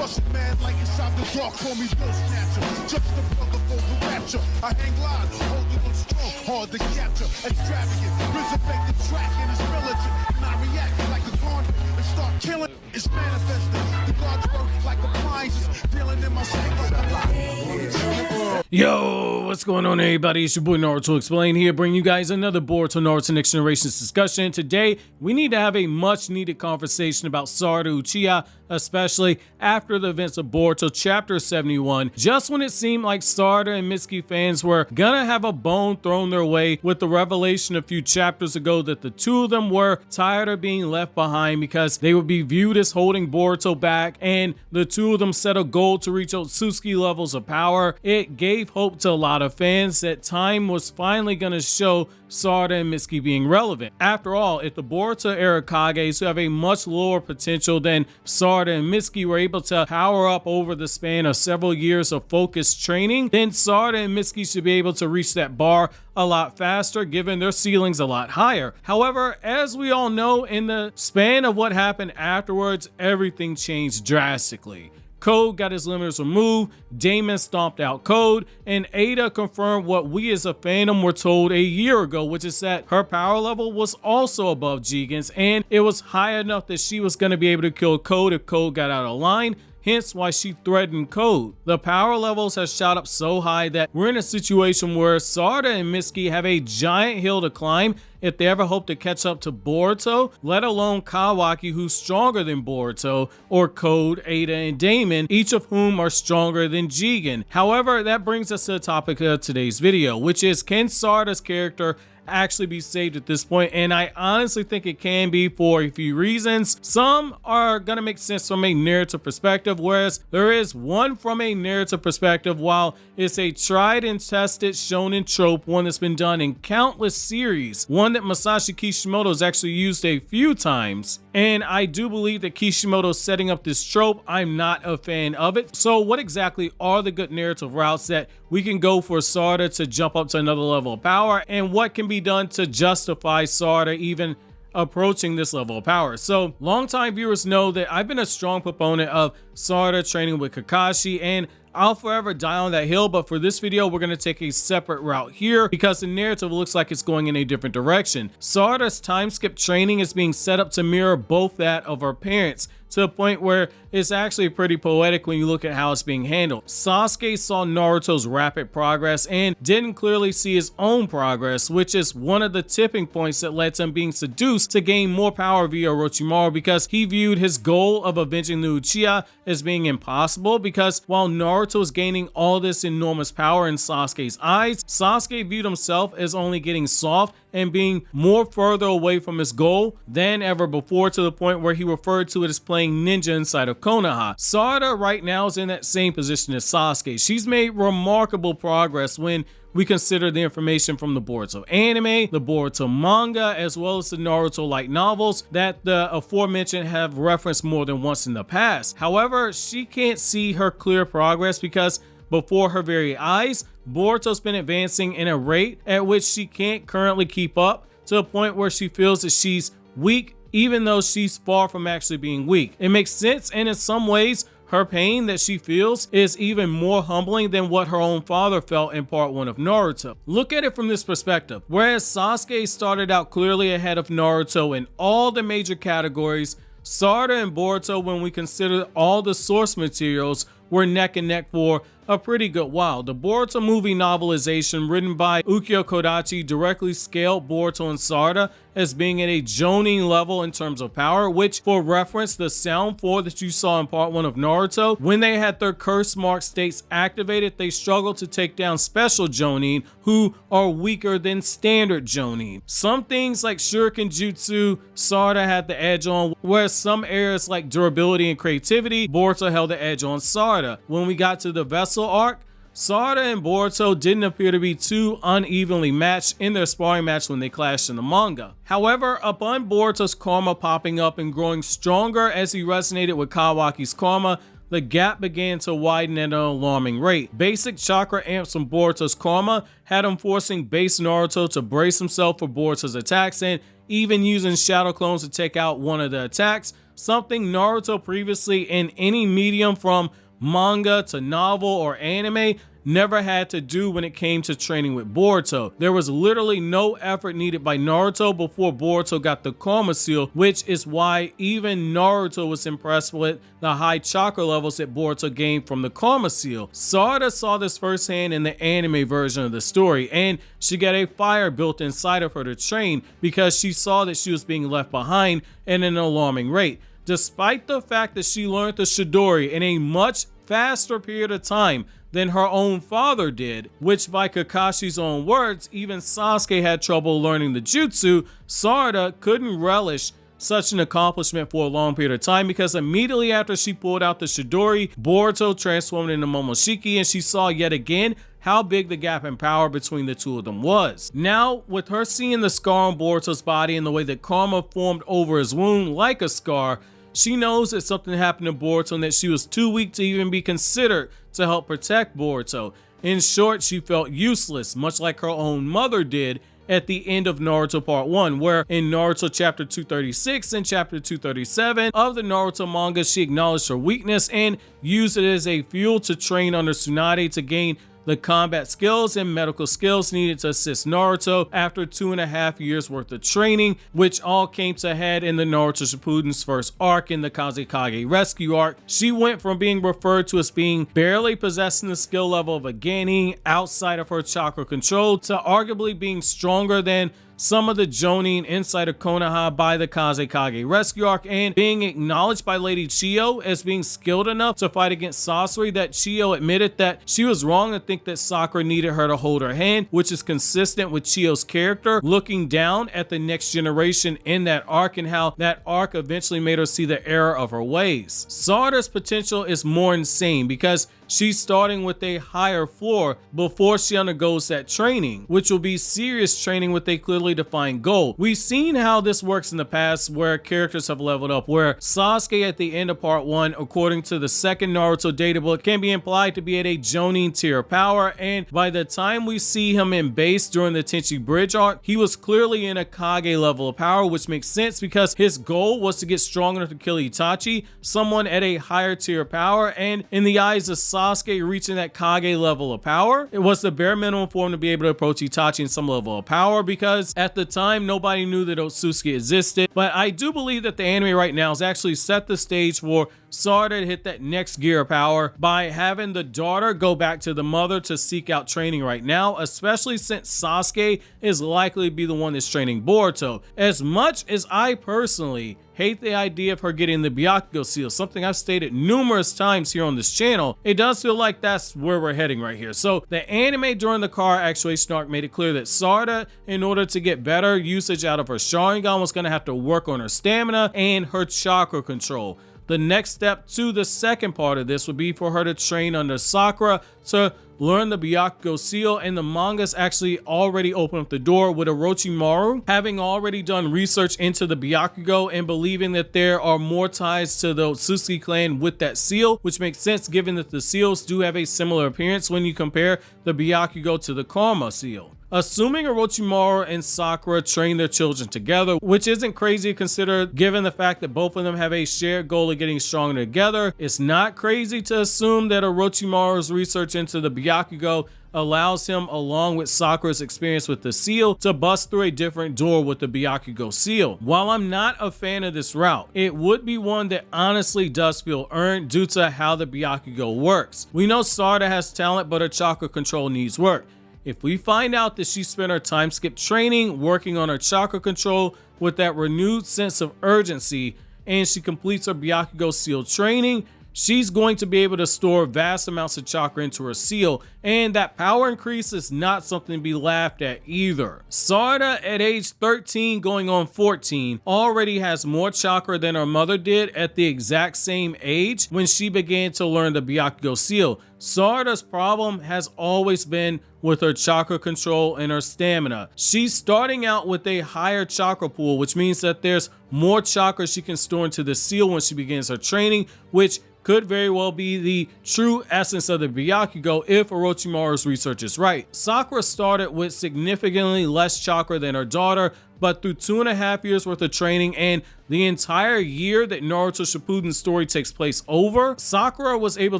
Russian man like inside the dark, call me Bill Snatcher. Just the brother for the rapture. I hang glide, holding on strong, hard to capture. Extravagant, resurrect the track and it's militant. And I react like a garden and start killing. It's manifesting. The God's work like appliances, dealing in my sleep like a lot. Yo, what's going on, everybody? It's your boy Naruto Explain here, bringing you guys another Boruto Naruto Next Generations discussion. Today, we need to have a much-needed conversation about Sarada Uchiha, especially after the events of Boruto Chapter 71. Just when it seemed like Sarada and Mitsuki fans were gonna have a bone thrown their way with the revelation a few chapters ago that the two of them were tired of being left behind because they would be viewed as holding Boruto back, and the two of them set a goal to reach Otsutsuki levels of power. It gave hope to a lot of fans that time was finally going to show Sarada and Mitsuki being relevant. After all, if the Boruto era Kages, who have a much lower potential than Sarada and Mitsuki, were able to power up over the span of several years of focused training, then Sarada and Mitsuki should be able to reach that bar a lot faster, given their ceilings a lot higher. However, as we all know, in the span of what happened afterwards, everything changed drastically. Code got his limiters removed, Damon stomped out Code, and Ada confirmed what we as a fandom were told a year ago, which is that her power level was also above Jigen's, and it was high enough that she was going to be able to kill Code if Code got out of line. Hence why she threatened Code. The power levels have shot up so high that we're in a situation where Sarada and Mitsuki have a giant hill to climb if they ever hope to catch up to Boruto, let alone Kawaki, who's stronger than Boruto, or Code, Ada, and Damon, each of whom are stronger than Jigen. However, that brings us to the topic of today's video, which is, can Sarada's character actually be saved at this point? And I honestly think it can be for a few reasons. Some are gonna make sense from a narrative perspective, whereas there is one from a narrative perspective. While it's a tried and tested shonen trope, one that's been done in countless series, one that Masashi Kishimoto has actually used a few times, and I do believe that Kishimoto's setting up this trope, I'm not a fan of it. So what exactly are the good narrative routes that we can go for Sarada to jump up to another level of power, and what can be done to justify Sarada even approaching this level of power? So longtime viewers know that I've been a strong proponent of Sarada training with Kakashi, and I'll forever die on that hill, but for this video we're going to take a separate route here because the narrative looks like it's going in a different direction. Sarada's time skip training is being set up to mirror both that of her parents, to the point where it's actually pretty poetic when you look at how it's being handled. Sasuke saw Naruto's rapid progress and didn't clearly see his own progress, which is one of the tipping points that led to him being seduced to gain more power via Orochimaru, because he viewed his goal of avenging the Uchiha as being impossible, because while Naruto was gaining all this enormous power in Sasuke's eyes, Sasuke viewed himself as only getting soft and being more further away from his goal than ever before, to the point where he referred to it as playing ninja inside of Konoha. Sarada right now is in that same position as Sasuke. She's made remarkable progress when we consider the information from the Boruto anime, the Boruto manga, as well as the Naruto light novels that the aforementioned have referenced more than once in the past. However, she can't see her clear progress because before her very eyes, Boruto's been advancing in a rate at which she can't currently keep up, to a point where she feels that she's weak, even though she's far from actually being weak. It makes sense, and in some ways, her pain that she feels is even more humbling than what her own father felt in part 1 of Naruto. Look at it from this perspective. Whereas Sasuke started out clearly ahead of Naruto in all the major categories, Sarada and Boruto, when we consider all the source materials, were neck and neck for a pretty good while. The Boruto movie novelization written by Ukyo Kodachi directly scaled Boruto and Sarada as being at a jonin level in terms of power, which, for reference, the sound 4 that you saw in part 1 of Naruto, when they had their curse mark states activated, they struggled to take down special jonin who are weaker than standard jonin. Some things like shuriken jutsu, Sarada had the edge on, whereas some areas like durability and creativity, Boruto held the edge on Sarada. When we got to the vessel arc, Sarada and Boruto didn't appear to be too unevenly matched in their sparring match when they clashed in the manga. However, upon Boruto's karma popping up and growing stronger as he resonated with Kawaki's karma, the gap began to widen at an alarming rate. Basic chakra amps from Boruto's karma had him forcing base Naruto to brace himself for Boruto's attacks and even using shadow clones to take out one of the attacks, something Naruto previously in any medium from manga to novel or anime never had to do when it came to training with Boruto. There was literally no effort needed by Naruto before Boruto got the Karma Seal, which is why even Naruto was impressed with the high chakra levels that Boruto gained from the Karma Seal. Sarada saw this firsthand in the anime version of the story, and she got a fire built inside of her to train because she saw that she was being left behind at an alarming rate. Despite the fact that she learned the Chidori in a much faster period of time than her own father did, which by Kakashi's own words, even Sasuke had trouble learning the jutsu, Sarada couldn't relish such an accomplishment for a long period of time because immediately after she pulled out the Chidori, Boruto transformed into Momoshiki and she saw yet again how big the gap in power between the two of them was. Now, with her seeing the scar on Boruto's body and the way that karma formed over his wound like a scar, she knows that something happened to Boruto and that she was too weak to even be considered to help protect Boruto. In short, she felt useless, much like her own mother did at the end of Naruto Part 1, where in Naruto Chapter 236 and Chapter 237 of the Naruto manga, she acknowledged her weakness and used it as a fuel to train under Tsunade to gain the combat skills and medical skills needed to assist Naruto after 2.5 years worth of training, which all came to head in the Naruto Shippuden's first arc in the Kazekage rescue arc. She went from being referred to as being barely possessing the skill level of a Genin outside of her chakra control to arguably being stronger than some of the jonin inside of Konoha by the Kazekage rescue arc, and being acknowledged by Lady Chiyo as being skilled enough to fight against Sasori that Chiyo admitted that she was wrong to think that Sakura needed her to hold her hand, which is consistent with Chiyo's character looking down at the next generation in that arc and how that arc eventually made her see the error of her ways. Sarada's potential is more insane because she's starting with a higher floor before she undergoes that training, which will be serious training with a clearly defined goal. We've seen how this works in the past where characters have leveled up, where Sasuke at the end of Part 1, according to the second Naruto databook, can be implied to be at a jonin tier power, and by the time we see him in base during the Tenchi Bridge arc, he was clearly in a Kage level of power, which makes sense because his goal was to get strong enough to kill Itachi, someone at a higher tier power, and in the eyes of Sasuke reaching that Kage level of power, it was the bare minimum for him to be able to approach Itachi in some level of power, because at the time nobody knew that Otsutsuki existed. But I do believe that the anime right now has actually set the stage for Sarada to hit that next gear of power by having the daughter go back to the mother to seek out training right now, especially since Sasuke is likely to be the one that's training Boruto. As much as I personally hate the idea of her getting the Byakugo seal, something I've stated numerous times here on this channel, it does feel like that's where we're heading right here. So the anime during the car actuation arc made it clear that Sarada, in order to get better usage out of her Sharingan, was going to have to work on her stamina and her chakra control. The next step to the second part of this would be for her to train under Sakura to learn the Byakugo seal, and the manga's actually already opened up the door with Orochimaru having already done research into the Byakugo and believing that there are more ties to the Otsutsuki clan with that seal, which makes sense given that the seals do have a similar appearance when you compare the Byakugo to the Karma seal. Assuming Orochimaru and Sakura train their children together, which isn't crazy to consider given the fact that both of them have a shared goal of getting stronger together, it's not crazy to assume that Orochimaru's research into the Byakugo allows him, along with Sakura's experience with the seal, to bust through a different door with the Byakugo seal. While I'm not a fan of this route, it would be one that honestly does feel earned due to how the Byakugo works. We know Sarada has talent, but her chakra control needs work. If we find out that she spent her time skip training, working on her chakra control with that renewed sense of urgency, and she completes her Byakugo seal training, she's going to be able to store vast amounts of chakra into her seal, and that power increase is not something to be laughed at either. Sarada, at age 13 going on 14, already has more chakra than her mother did at the exact same age when she began to learn the Byakugo seal. Sarada's problem has always been with her chakra control and her stamina. She's starting out with a higher chakra pool, which means that there's more chakra she can store into the seal when she begins her training, which could very well be the true essence of the Byakugo if Orochimaru's research is right. Sakura started with significantly less chakra than her daughter, but through 2.5 years worth of training and the entire year that Naruto Shippuden's story takes place over, Sakura was able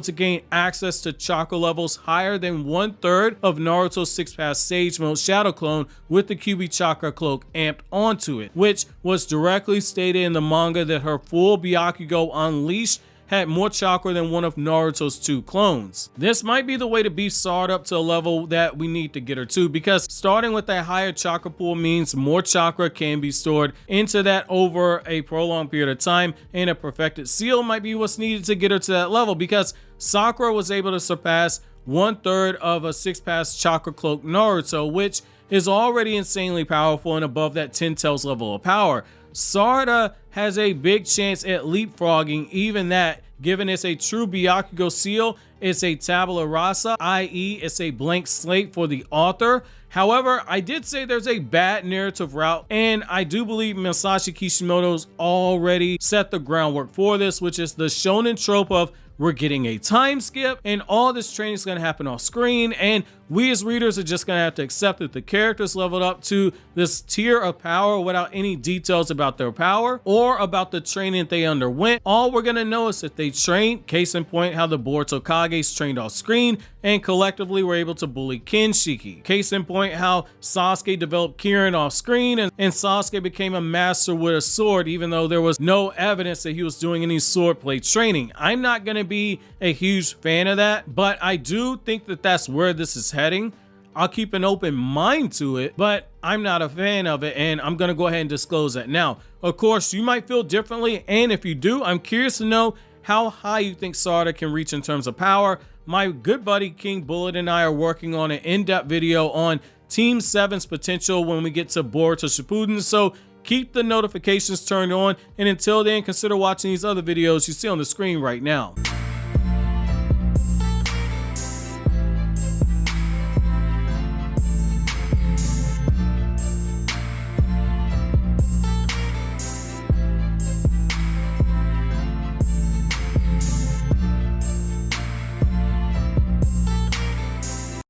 to gain access to chakra levels higher than 1/3 of Naruto's 6-pass Sage Mode Shadow Clone with the Kyuubi Chakra Cloak amped onto it, which was directly stated in the manga that her full Byakugo Unleashed had more chakra than one of Naruto's 2 clones. This might be the way to beef Sarada up to a level that we need to get her to, because starting with a higher chakra pool means more chakra can be stored into that over a prolonged period of time, and a perfected seal might be what's needed to get her to that level, because Sakura was able to surpass 1/3 of a 6-pass chakra cloak Naruto, which is already insanely powerful and above that 10 tails level of power. Sarada has a big chance at leapfrogging even that, given it's a true Byakugo seal. It's a tabula rasa, i.e. it's a blank slate for the author. However, I did say there's a bad narrative route, and I do believe Masashi Kishimoto's already set the groundwork for this, which is the shonen trope of we're getting a time skip and all this training is going to happen off screen, and we as readers are just going to have to accept that the characters leveled up to this tier of power without any details about their power or about the training they underwent. All we're going to know is that they trained, case in point how the Boruto Kages trained off screen and collectively were able to bully Kenshiki. Case in point how Sasuke developed Kirin off screen and Sasuke became a master with a sword even though there was no evidence that he was doing any swordplay training. I'm not going to be a huge fan of that, but I do think that that's where this is heading. I'll keep an open mind to it, but I'm not a fan of it, and I'm gonna go ahead and disclose that now. Of course, you might feel differently, and if you do, I'm curious to know how high you think Sarada can reach in terms of power. My good buddy King Bullet and I are working on an in-depth video on Team 7's potential when we get to Boruto Shippuden, so keep the notifications turned on, and until then, consider watching these other videos you see on the screen right now.